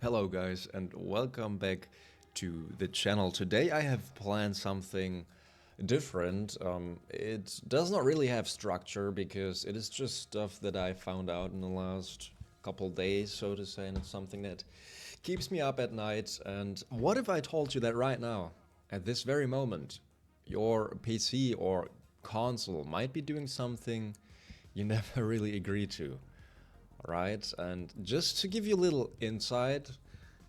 Hello guys and welcome back to the channel. Today I have planned something different. It does not really have structure because it is just stuff that I found out in the last couple days, so to say, and it's something that keeps me up at night. And what if I told you that right now, at this very moment, your PC or console might be doing something you never really agreed to? Right? And just to give you a little insight,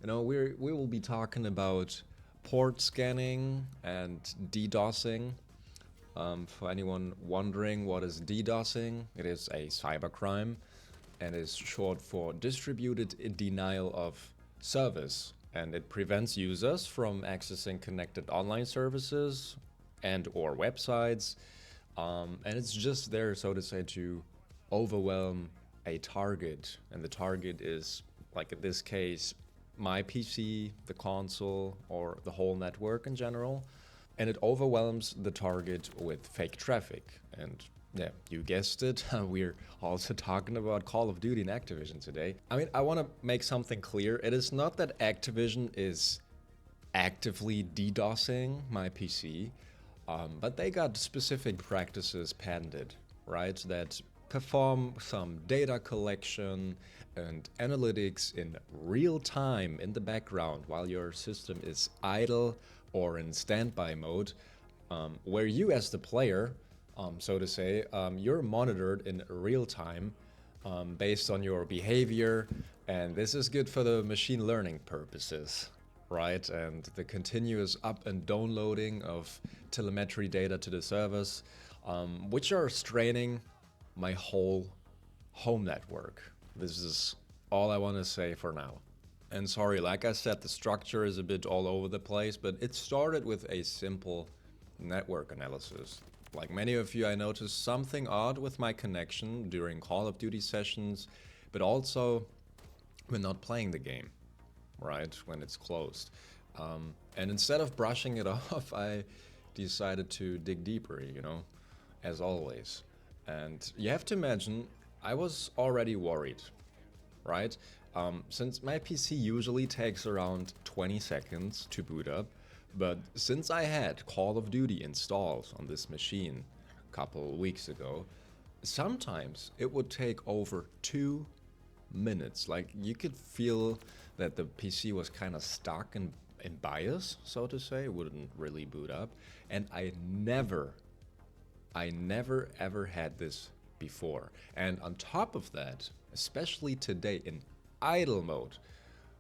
we will be talking about port scanning and DDoSing. For anyone wondering what is DDoSing, it is a cybercrime and is short for distributed denial of service. And it prevents users from accessing connected online services and or websites. And it's just there, so to say, to overwhelm a target. And the target is, like in this case, my PC, the console, or the whole network in general. And it overwhelms the target with fake traffic. And yeah, you guessed it, we're also talking about Call of Duty and Activision today. I mean, I want to make something clear. It is not that Activision is actively DDoSing my PC, but they got specific practices patented, right? That perform some data collection and analytics in real time in the background while your system is idle or in standby mode, where you as the player, so to say, you're monitored in real time based on your behavior, and this is good for the machine learning purposes, right? And the continuous up and downloading of telemetry data to the servers, which are straining my whole home network. This is all I want to say for now. And sorry, like I said, the structure is a bit all over the place, but it started with a simple network analysis. Like many of you, I noticed something odd with my connection during Call of Duty sessions, but also when not playing the game, right? When it's closed. And instead of brushing it off, I decided to dig deeper, as always. And you have to imagine, I was already worried, right? Since my PC usually takes around 20 seconds to boot up, but since I had Call of Duty installed on this machine a couple weeks ago, sometimes it would take over 2 minutes. Like you could feel that the PC was kind of stuck in BIOS, so to say, it wouldn't really boot up. And I never ever had this before. And on top of that, especially today in idle mode,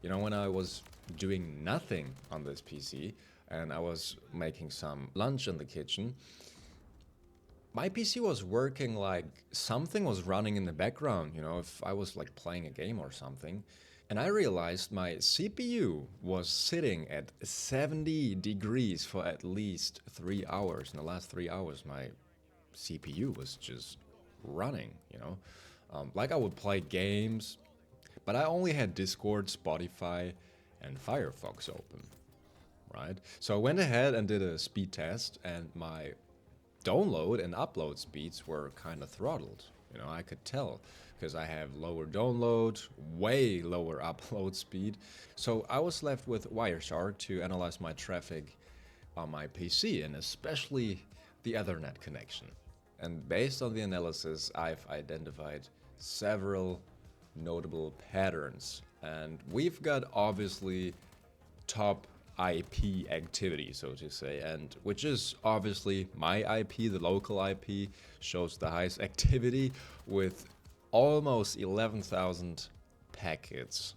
when I was doing nothing on this PC and I was making some lunch in the kitchen, my PC was working like something was running in the background, if I was like playing a game or something. And I realized my CPU was sitting at 70 degrees for at least 3 hours. In the last 3 hours, my CPU was just running, like I would play games, but I only had Discord, Spotify, and Firefox open, right? So I went ahead and did a speed test, and my download and upload speeds were kind of throttled. I could tell because I have lower download, way lower upload speed. So I was left with Wireshark to analyze my traffic on my PC and especially the Ethernet connection. And based on the analysis, I've identified several notable patterns. And we've got obviously top IP activity, so to say, and which is obviously my IP, the local IP, shows the highest activity with almost 11,000 packets,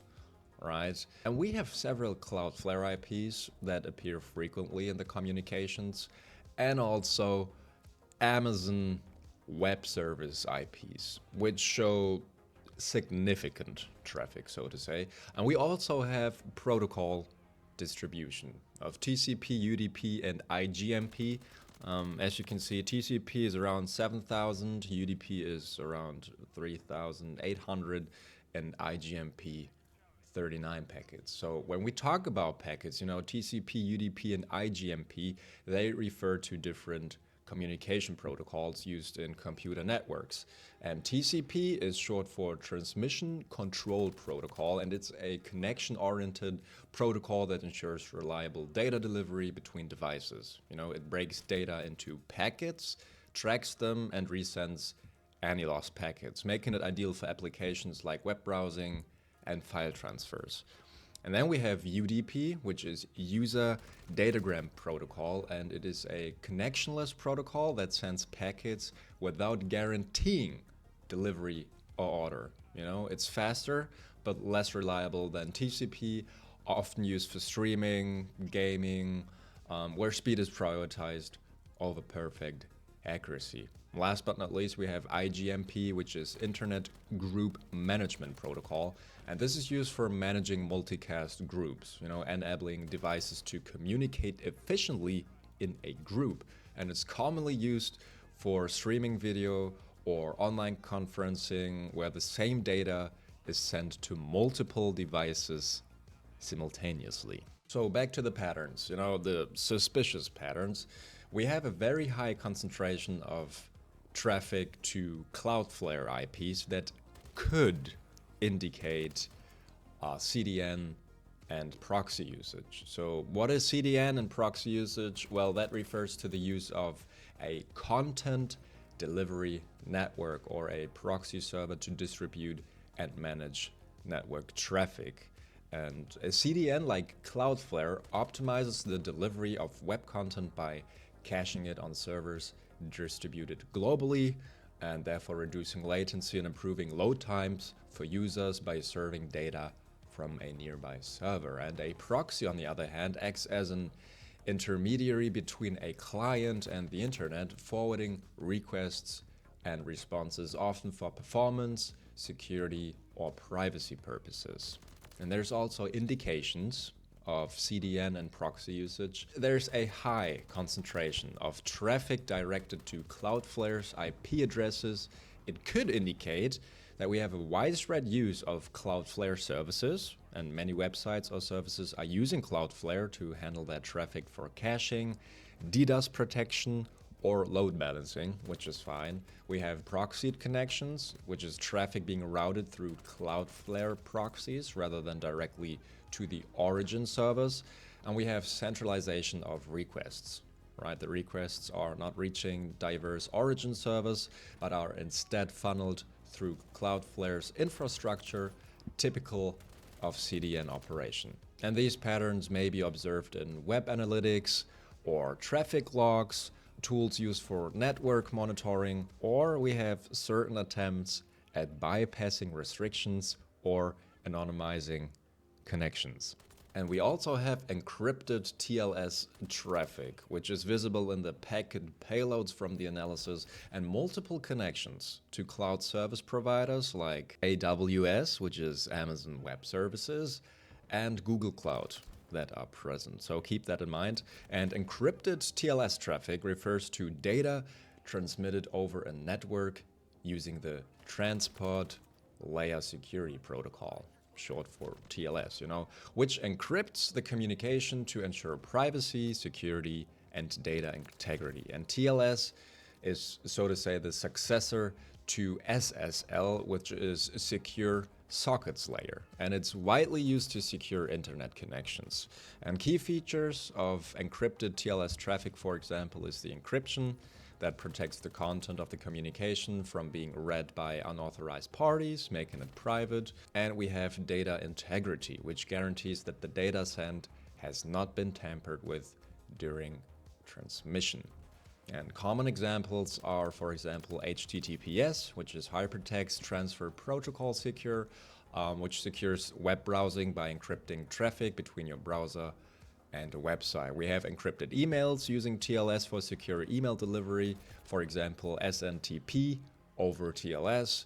right? And we have several Cloudflare IPs that appear frequently in the communications, and also Amazon Web Service IPs, which show significant traffic, so to say. And we also have protocol distribution of TCP, UDP, and IGMP. As you can see, TCP is around 7,000, UDP is around 3,800, and IGMP 39 packets. So when we talk about packets, TCP, UDP, and IGMP, they refer to different communication protocols used in computer networks. And TCP is short for Transmission Control Protocol, and it's a connection-oriented protocol that ensures reliable data delivery between devices. It breaks data into packets, tracks them, and resends any lost packets, making it ideal for applications like web browsing and file transfers. And then we have UDP, which is User Datagram Protocol, and it is a connectionless protocol that sends packets without guaranteeing delivery or order. It's faster, but less reliable than TCP, often used for streaming, gaming, where speed is prioritized over perfect accuracy. Last but not least, we have IGMP, which is Internet Group Management Protocol. And this is used for managing multicast groups, enabling devices to communicate efficiently in a group. And it's commonly used for streaming video or online conferencing where the same data is sent to multiple devices simultaneously. So back to the patterns, the suspicious patterns. We have a very high concentration of traffic to Cloudflare IPs that could indicate CDN and proxy usage. So what is CDN and proxy usage? Well, that refers to the use of a content delivery network or a proxy server to distribute and manage network traffic. And a CDN like Cloudflare optimizes the delivery of web content by caching it on servers distributed globally, and therefore reducing latency and improving load times for users by serving data from a nearby server. And a proxy, on the other hand, acts as an intermediary between a client and the internet, forwarding requests and responses, often for performance, security, or privacy purposes. And there's also indications of CDN and proxy usage. There's a high concentration of traffic directed to Cloudflare's IP addresses. It could indicate that we have a widespread use of Cloudflare services, and many websites or services are using Cloudflare to handle that traffic for caching, DDoS protection, or load balancing, which is fine. We have proxied connections, which is traffic being routed through Cloudflare proxies rather than directly to the origin servers. And we have centralization of requests, right? The requests are not reaching diverse origin servers, but are instead funneled through Cloudflare's infrastructure, typical of CDN operation. And these patterns may be observed in web analytics or traffic logs, tools used for network monitoring, or we have certain attempts at bypassing restrictions or anonymizing connections. And we also have encrypted TLS traffic, which is visible in the packet payloads from the analysis, and multiple connections to cloud service providers like AWS, which is Amazon Web Services, and Google Cloud that are present. So keep that in mind. And encrypted TLS traffic refers to data transmitted over a network using the Transport Layer Security Protocol, short for TLS, which encrypts the communication to ensure privacy, security, and data integrity. And TLS is, so to say, the successor to SSL, which is Secure Sockets Layer, and it's widely used to secure internet connections. And key features of encrypted TLS traffic, for example, is the encryption that protects the content of the communication from being read by unauthorized parties, making it private. And we have data integrity, which guarantees that the data sent has not been tampered with during transmission. And common examples are, for example, HTTPS, which is Hypertext Transfer Protocol Secure, which secures web browsing by encrypting traffic between your browser and a website. We have encrypted emails using TLS for secure email delivery, for example, SNTP over TLS.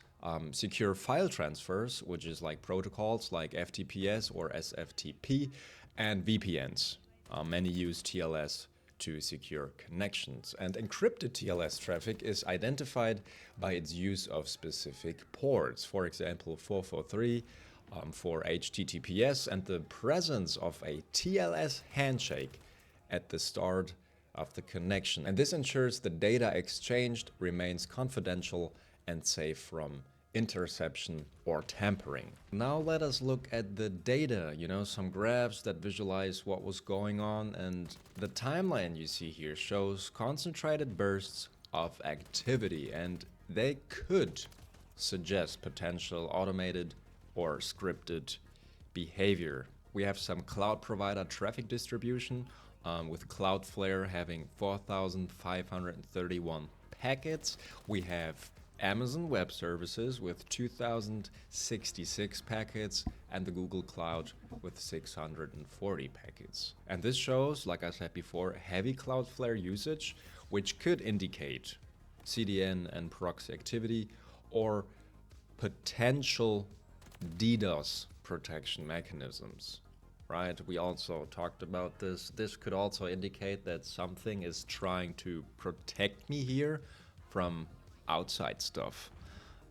Secure file transfers, which is like protocols like FTPS or SFTP, and VPNs. Many use TLS to secure connections. And encrypted TLS traffic is identified by its use of specific ports, for example 443 for HTTPS, and the presence of a TLS handshake at the start of the connection. And this ensures the data exchanged remains confidential and safe from interception or tampering. Now let us look at the data, some graphs that visualize what was going on, and the timeline you see here shows concentrated bursts of activity, and they could suggest potential automated or scripted behavior. We have some cloud provider traffic distribution, with Cloudflare having 4,531 packets. We have Amazon Web Services with 2,066 packets, and the Google Cloud with 640 packets. And this shows, like I said before, heavy Cloudflare usage, which could indicate CDN and proxy activity or potential DDoS protection mechanisms. Right? We also talked about this. This could also indicate that something is trying to protect me here from outside stuff.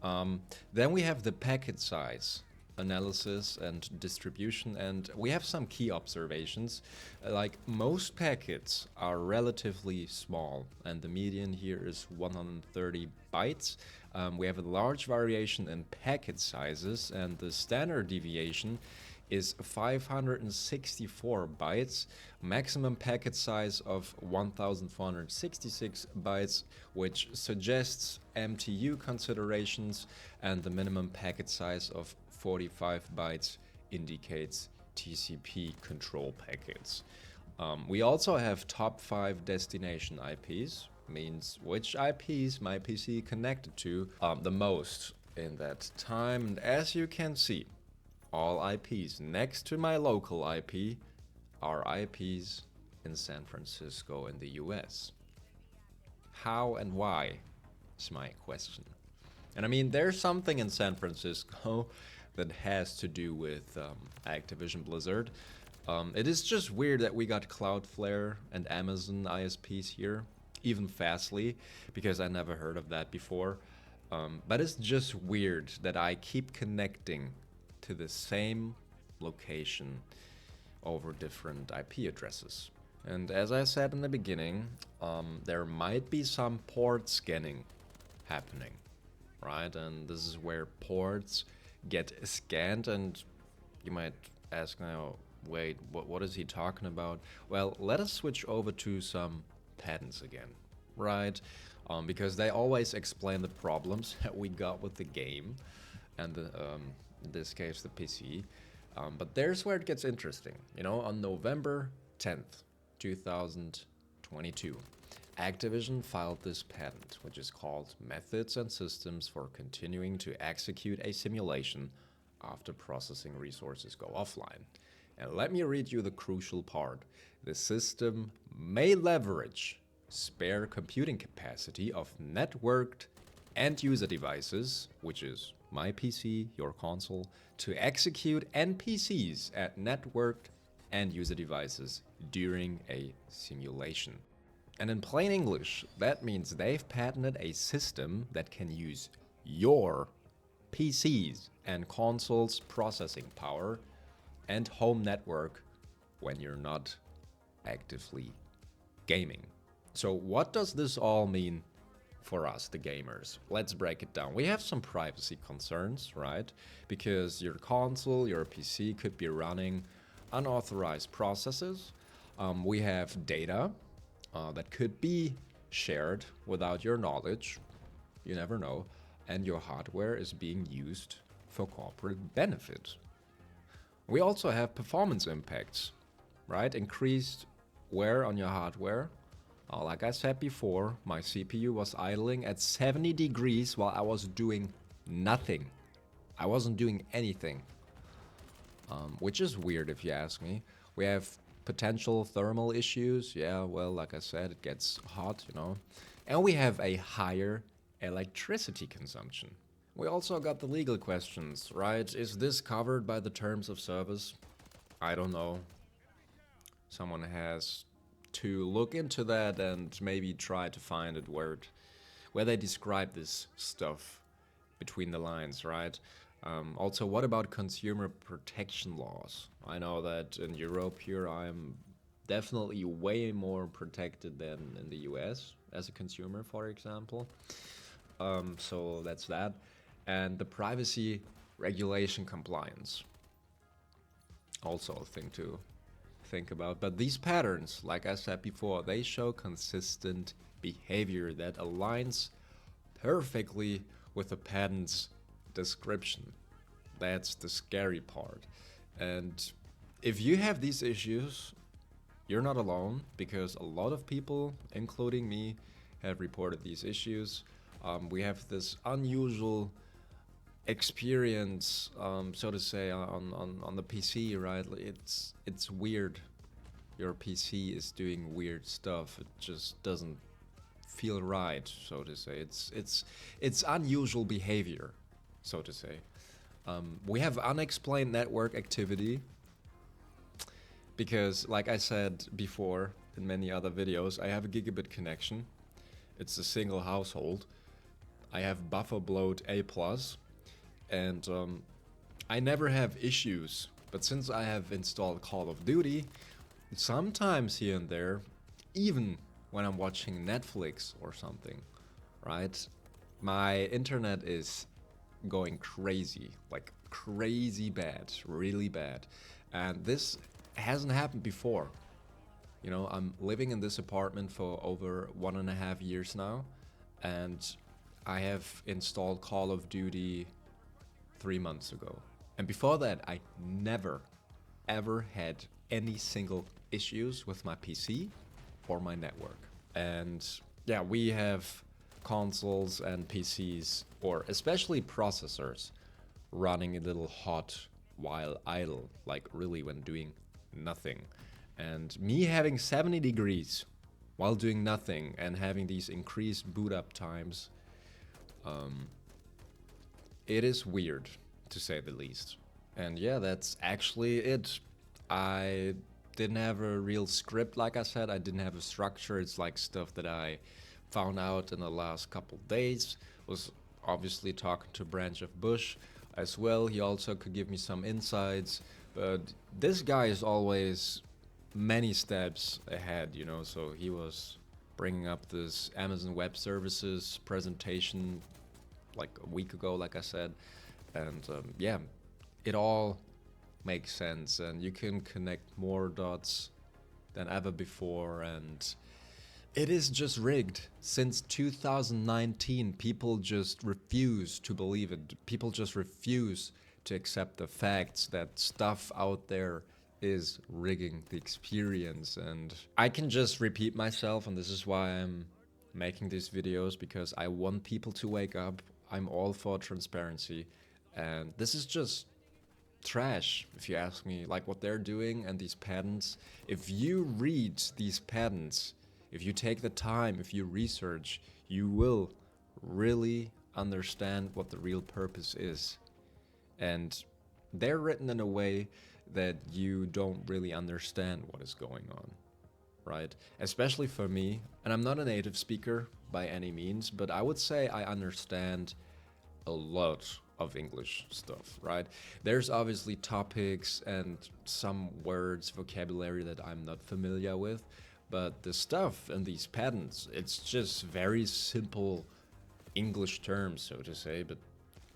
Then we have the packet size analysis and distribution, and we have some key observations. Like, most packets are relatively small, and the median here is 130 bytes. We have a large variation in packet sizes, and the standard deviation is 564 bytes, maximum packet size of 1466 bytes, which suggests MTU considerations, and the minimum packet size of 45 bytes indicates TCP control packets. We also have top 5 destination IPs, means which IPs my PC connected to the most in that time, and as you can see, all IPs next to my local IP are IPs in San Francisco in the US. How and why is my question. And I mean, there's something in San Francisco that has to do with Activision Blizzard. It is just weird that we got Cloudflare and Amazon ISPs here, even Fastly, because I never heard of that before. But it's just weird that I keep connecting to the same location over different IP addresses. And as I said in the beginning, there might be some port scanning happening, right? And this is where ports get scanned, and you might ask now, wait, what is he talking about? Well, let us switch over to some patents again, right? Because they always explain the problems that we got with the game, and the in this case the PC. But there's where it gets interesting. On November 10th, 2022, Activision filed this patent, which is called Methods and Systems for Continuing to Execute a Simulation After Processing Resources Go Offline. And let me read you the crucial part. The system may leverage spare computing capacity of networked end-user devices, which is my PC, your console, to execute NPCs at networked end-user devices during a simulation. And in plain English, that means they've patented a system that can use your PCs and consoles' processing power and home network when you're not actively gaming. So what does this all mean for us, the gamers? Let's break it down. We have some privacy concerns, right? Because your console, your PC could be running unauthorized processes. We have data that could be shared without your knowledge. You never know. And your hardware is being used for corporate benefit. We also have performance impacts, right? Increased wear on your hardware. Like I said before, my CPU was idling at 70 degrees while I was doing nothing. I wasn't doing anything, which is weird if you ask me. We have potential thermal issues. Yeah, well, like I said, it gets hot, And we have a higher electricity consumption. We also got the legal questions, right? Is this covered by the terms of service? I don't know. Someone has to look into that and maybe try to find it where they describe this stuff between the lines, right? Also, what about consumer protection laws? I know that in Europe here I'm definitely way more protected than in the US as a consumer, for example. So that's that. And the privacy regulation compliance, also a thing to think about. But these patterns, like I said before, they show consistent behavior that aligns perfectly with the patent's description. That's the scary part. And if you have these issues, you're not alone, because a lot of people, including me, have reported these issues. We have this unusual experience, so to say, on the PC, right? It's weird. Your PC is doing weird stuff. It just doesn't feel right, so to say. It's unusual behavior, so to say. We have unexplained network activity because, like I said before in many other videos, I have a gigabit connection. It's a single household. I have buffer bloat A+, and I never have issues. But since I have installed Call of Duty, sometimes here and there, even when I'm watching Netflix or something, right? My internet is going crazy, like crazy bad, really bad. And this hasn't happened before. You know, I'm living in this apartment for over 1.5 years now, and I have installed Call of Duty 3 months ago. And before that, I never, ever had any single issues with my PC or my network. And yeah, we have consoles and PCs, or especially processors, running a little hot while idle, like really when doing nothing. And me having 70 degrees while doing nothing and having these increased boot up times, it is weird, to say the least. And yeah, that's actually it. I didn't have a real script, like I said. I didn't have a structure. It's like stuff that I found out in the last couple days. Was obviously talking to Branch of Bush as well. He also could give me some insights. But this guy is always many steps ahead, you know. So he was bringing up this Amazon Web Services presentation like a week ago, like I said. And yeah, it all makes sense, and you can connect more dots than ever before. And it is just rigged. Since 2019, people just refuse to believe it. People just refuse to accept the facts that stuff out there is rigging the experience. And I can just repeat myself, and this is why I'm making these videos, because I want people to wake up. I'm all for transparency, and this is just trash, if you ask me, like what they're doing and these patents. If you read these patents, if you take the time, if you research, you will really understand what the real purpose is. And they're written in a way that you don't really understand what is going on, right? Especially for me, and I'm not a native speaker by any means, but I would say I understand a lot of English stuff, right? There's obviously topics and some words, vocabulary that I'm not familiar with, but the stuff and these patents, it's just very simple English terms, so to say, but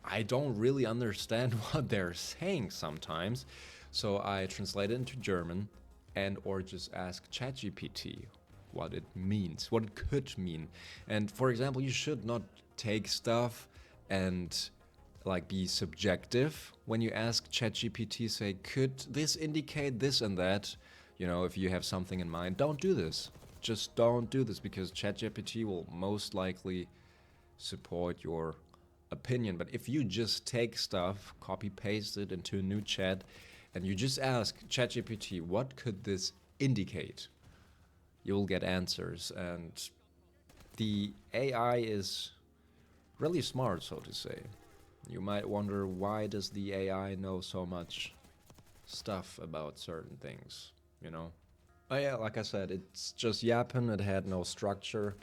I don't really understand what they're saying sometimes. So I translate it into German and or just ask ChatGPT what it means, what it could mean. And for example, you should not take stuff and like be subjective when you ask ChatGPT, say, could this indicate this and that? You know, if you have something in mind, don't do this. Just don't do this, because ChatGPT will most likely support your opinion. But if you just take stuff, copy paste it into a new chat, and you just ask ChatGPT, what could this indicate? You'll get answers. And the AI is really smart, so to say. You might wonder, why does the AI know so much stuff about certain things, you know? But yeah, like I said, it's just yapping. It had no structure.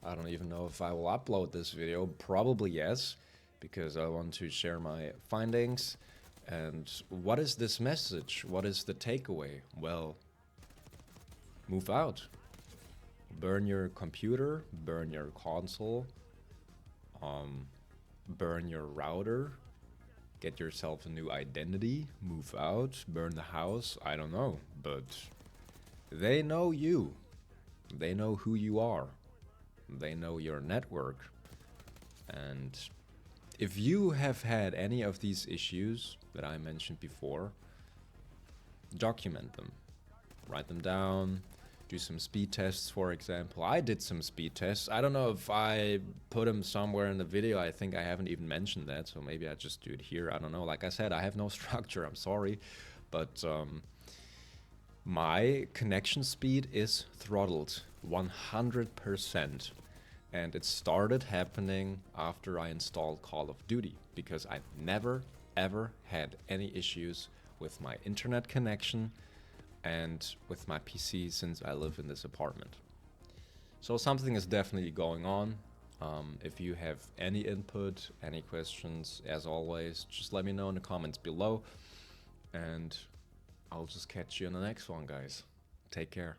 I don't even know if I will upload this video. Probably yes, because I want to share my findings. And what is this message? What is the takeaway? Well, move out. Burn your computer, burn your console, burn your router, get yourself a new identity, move out, burn the house, I don't know, but they know you. They know who you are. They know your network. And if you have had any of these issues that I mentioned before, document them. Write them down. Do some speed tests, for example. I did some speed tests. I don't know if I put them somewhere in the video. I think I haven't even mentioned that, so maybe I just do it here. I don't know. Like I said, I have no structure. I'm sorry. But my connection speed is throttled 100%. And it started happening after I installed Call of Duty, because I've never, ever had any issues with my internet connection and with my PC since I live in this apartment. So something is definitely going on. If you have any input, any questions, as always, just let me know in the comments below. And I'll just catch you in the next one, guys. Take care.